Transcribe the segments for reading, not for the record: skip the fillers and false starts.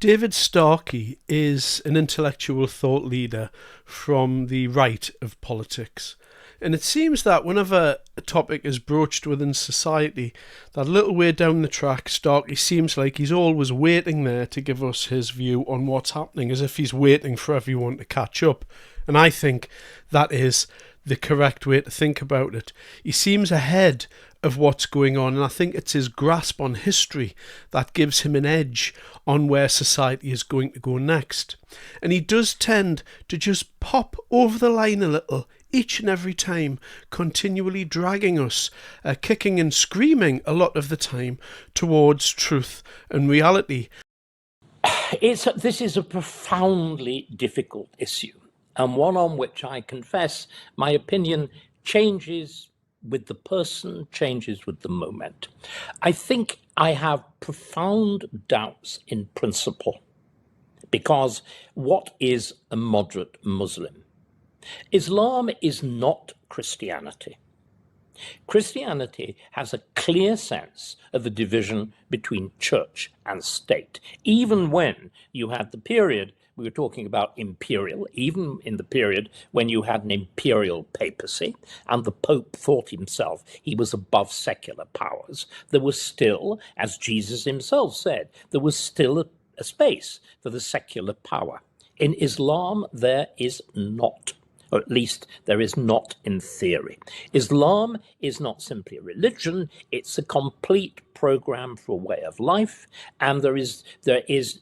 David Starkey is an intellectual thought leader from the right of politics. And it seems that whenever a topic is broached within society, that little way down the track, Starkey seems like he's always waiting there to give us his view on what's happening, as if he's waiting for everyone to catch up. And I think that is the correct way to think about it. He seems ahead of what's going on, and I think it's his grasp on history that gives him an edge on where society is going to go next. And he does tend to just pop over the line a little each and every time, continually dragging us, kicking and screaming a lot of the time towards truth and reality. This is a profoundly difficult issue, and one on which I confess my opinion changes with the person, changes with the moment. I think I have profound doubts in principle, because what is a moderate Muslim? Islam is not Christianity. Christianity has a clear sense of a division between church and state. Even when you had the period, we were talking about imperial, even in the period when you had an imperial papacy and the Pope thought himself he was above secular powers, there was still, as Jesus himself said, there was still a space for the secular power. In Islam, there is not. Or at least there is not in theory. Islam is not simply a religion, it's a complete program for a way of life, and there is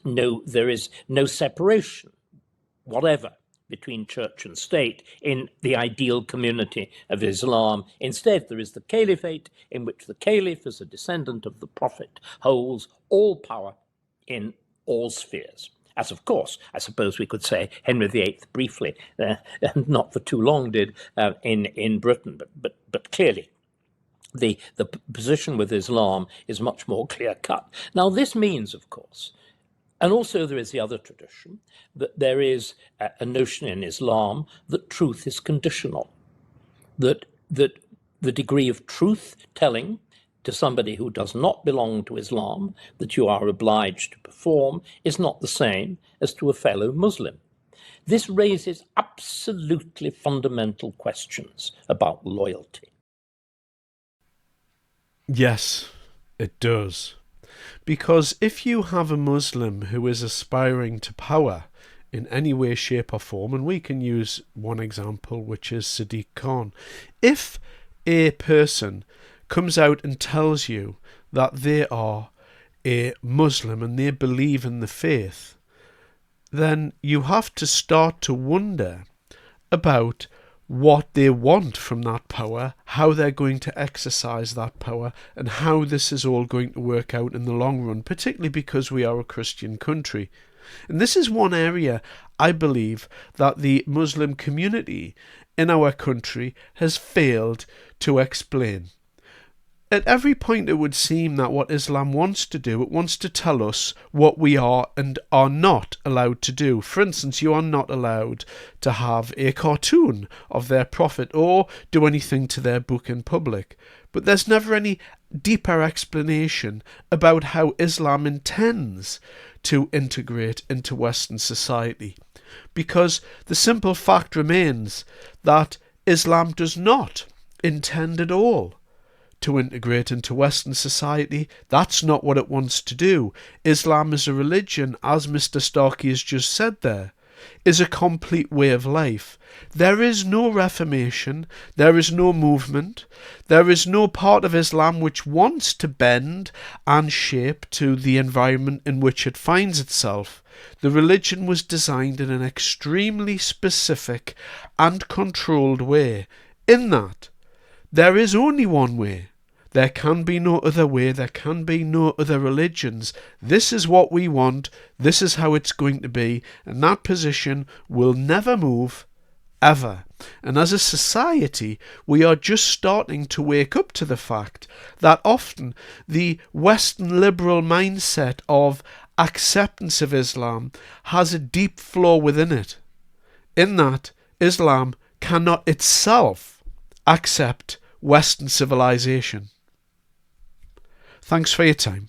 no separation whatever between church and state in the ideal community of Islam. Instead, there is the caliphate, in which the caliph, as a descendant of the Prophet, holds all power in all spheres. As, of course, I suppose we could say Henry VIII briefly, not for too long did, in Britain, but clearly the position with Islam is much more clear-cut. Now, this means, of course, and also there is the other tradition, that there is a notion in Islam that truth is conditional, that the degree of truth-telling to somebody who does not belong to Islam, that you are obliged to perform, is not the same as to a fellow Muslim. This raises absolutely fundamental questions about loyalty. Yes, it does. Because if you have a Muslim who is aspiring to power in any way, shape or form, and we can use one example, which is Sadiq Khan, if a person comes out and tells you that they are a Muslim and they believe in the faith, then you have to start to wonder about what they want from that power, how they're going to exercise that power, and how this is all going to work out in the long run, particularly because we are a Christian country. And this is one area I believe that the Muslim community in our country has failed to explain. At every point it would seem that what Islam wants to do, it wants to tell us what we are and are not allowed to do. For instance, you are not allowed to have a cartoon of their prophet or do anything to their book in public. But there's never any deeper explanation about how Islam intends to integrate into Western society. Because the simple fact remains that Islam does not intend at all to integrate into Western society. That's not what it wants to do. Islam is a religion, as Mr. Starkey has just said there, is a complete way of life. There is no reformation, there is no movement, there is no part of Islam which wants to bend and shape to the environment in which it finds itself. The religion was designed in an extremely specific and controlled way, in that there is only one way. There can be no other way, there can be no other religions. This is what we want, this is how it's going to be, and that position will never move, ever. And as a society, we are just starting to wake up to the fact that often the Western liberal mindset of acceptance of Islam has a deep flaw within it, in that Islam cannot itself accept Western civilization. Thanks for your time.